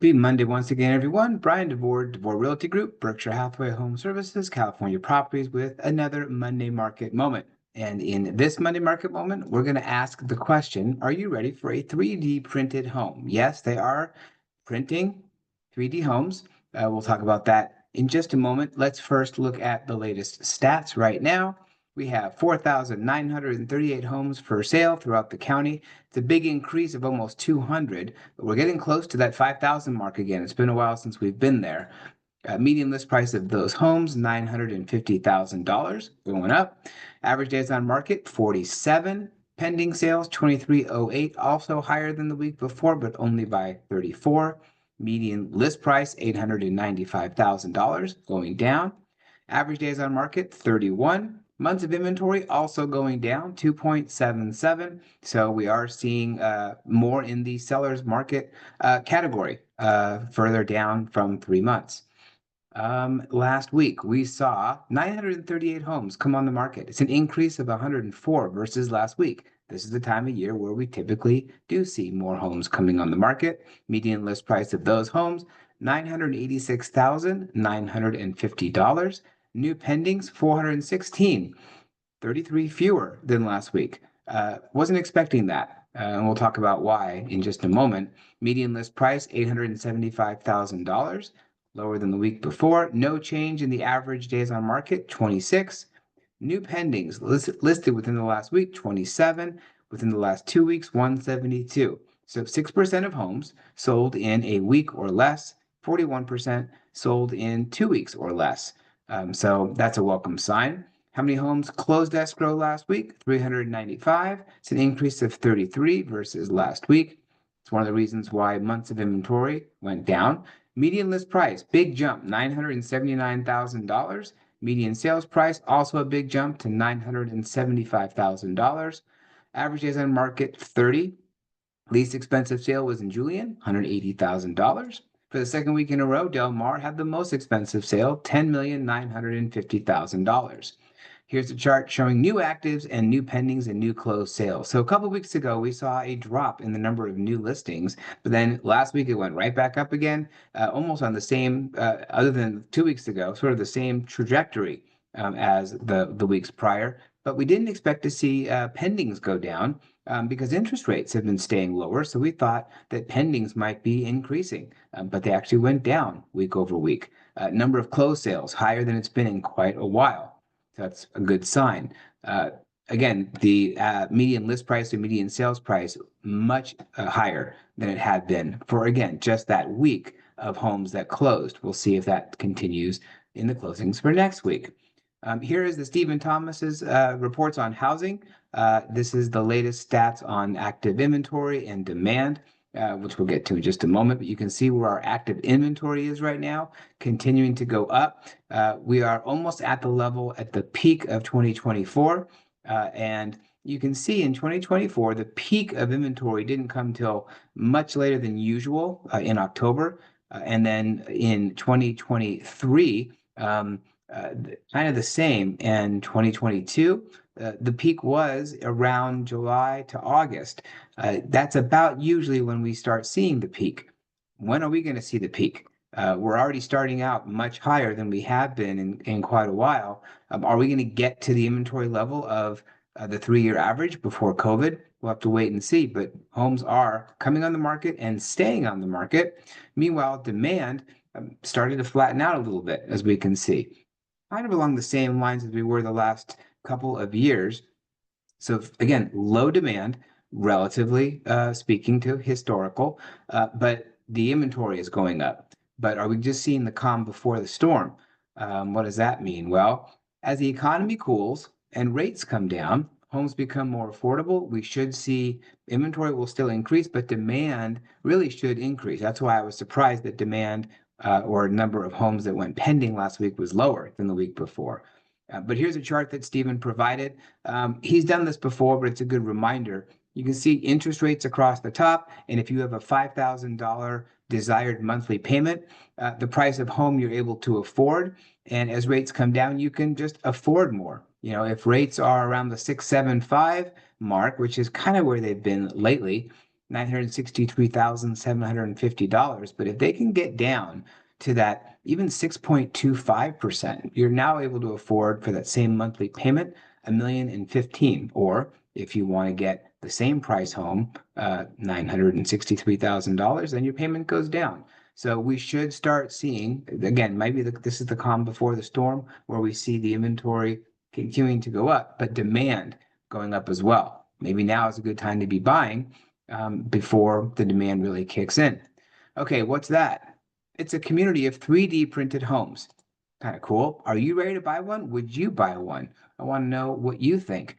Happy Monday once again, everyone. Bryan Devore Realty Group, Berkshire Hathaway Home Services, California Properties with another Monday Market Moment. And in this Monday Market Moment, we're going to ask the question, are you ready for a 3D printed home? Yes, they are printing 3D homes. We'll talk about that in just a moment. Let's first look at the latest stats right now. We have 4,938 homes for sale throughout the county. It's a big increase of almost 200, but we're getting close to that 5,000 mark again. It's been a while since we've been there. Median list price of those homes, $950,000, going up. Average days on market, 47. Pending sales, 2308, also higher than the week before, but only by 34. Median list price, $895,000, going down. Average days on market, 31. Months of inventory also going down, 2.77. So we are seeing more in the seller's market category, further down from 3 months. Last week, we saw 938 homes come on the market. It's an increase of 104 versus last week. This is the time of year where we typically do see more homes coming on the market. Median list price of those homes, $986,950. New pendings, 416, 33 fewer than last week. Wasn't expecting that. And we'll talk about why in just a moment. Median list price, $875,000, lower than the week before. No change in the average days on market, 26. New pendings listed within the last week, 27. Within the last 2 weeks, 172. So 6% of homes sold in a week or less, 41% sold in 2 weeks or less. So that's a welcome sign. How many homes closed escrow last week? 395. It's an increase of 33 versus last week. It's one of the reasons why months of inventory went down. Median list price, big jump, $979,000. Median sales price, also a big jump to $975,000. Average days on market, 30. Least expensive sale was in Julian, $180,000. For the second week in a row, Del Mar had the most expensive sale, $10,950,000. Here's a chart showing new actives and new pendings and new closed sales. So a couple of weeks ago, we saw a drop in the number of new listings, but then last week it went right back up again, almost on the same, other than 2 weeks ago, sort of the same trajectory as the weeks prior. But we didn't expect to see pendings go down because interest rates have been staying lower. So we thought that pendings might be increasing, but they actually went down week over week. Number of closed sales higher than it's been in quite a while. That's a good sign. Again, the median list price to median sales price much higher than it had been for, again, just that week of homes that closed. We'll see if that continues in the closings for next week. Here is the Stephen Thomas's reports on housing. This is the latest stats on active inventory and demand, which we'll get to in just a moment. But you can see where our active inventory is right now, continuing to go up. We are almost at the level at the peak of 2024. And you can see in 2024, the peak of inventory didn't come till much later than usual in October. And then in 2023, kind of the same in 2022. The peak was around July to August. That's about usually when we start seeing the peak. When are we going to see the peak? We're already starting out much higher than we have been in quite a while. Are we going to get to the inventory level of the 3-year average before COVID? We'll have to wait and see, but homes are coming on the market and staying on the market. Meanwhile, demand started to flatten out a little bit, as we can see. Kind of along the same lines as we were the last couple of years. So again, low demand, relatively speaking to historical, but the inventory is going up. But are we just seeing the calm before the storm? What does that mean? Well, as the economy cools and rates come down, homes become more affordable. We should see inventory will still increase, but demand really should increase. That's why I was surprised that demand or number of homes that went pending last week was lower than the week before. But here's a chart that Stephen provided. He's done this before, but it's a good reminder. You can see interest rates across the top, and if you have a $5,000 desired monthly payment, the price of home you're able to afford, and as rates come down, you can just afford more. You know, if rates are around the 6.75 mark, which is kind of where they've been lately, $963,750. But if they can get down to that even 6.25%, you're now able to afford for that same monthly payment $1,015,000. Or if you want to get the same price home, $963,000, then your payment goes down. So we should start seeing, again, maybe this is the calm before the storm, where we see the inventory continuing to go up, but demand going up as well. Maybe now is a good time to be buying before the demand really kicks in. Okay, what's that? It's a community of 3D printed homes. Kind of cool. Are you ready to buy one? Would you buy one? I want to know what you think.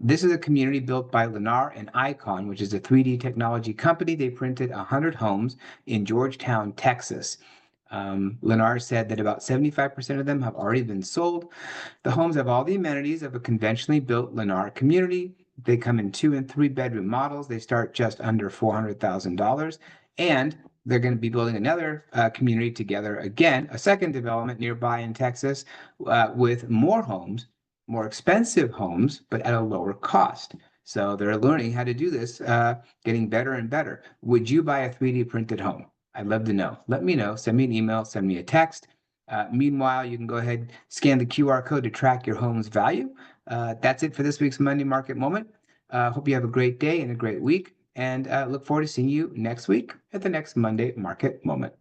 This is a community built by Lennar and Icon, which is a 3D technology company. They printed 100 homes in Georgetown, Texas. Lennar said that about 75% of them have already been sold. The homes have all the amenities of a conventionally built Lennar community. They come in 2 and 3 bedroom models. They start just under $400,000. And they're going to be building another community together again, a second development nearby in Texas with more homes, more expensive homes, but at a lower cost. So they're learning how to do this, getting better and better. Would you buy a 3D printed home? I'd love to know. Let me know. Send me an email, send me a text. Meanwhile, you can go ahead, scan the QR code to track your home's value. That's it for this week's Monday Market Moment. Hope you have a great day and a great week, and look forward to seeing you next week at the next Monday Market Moment.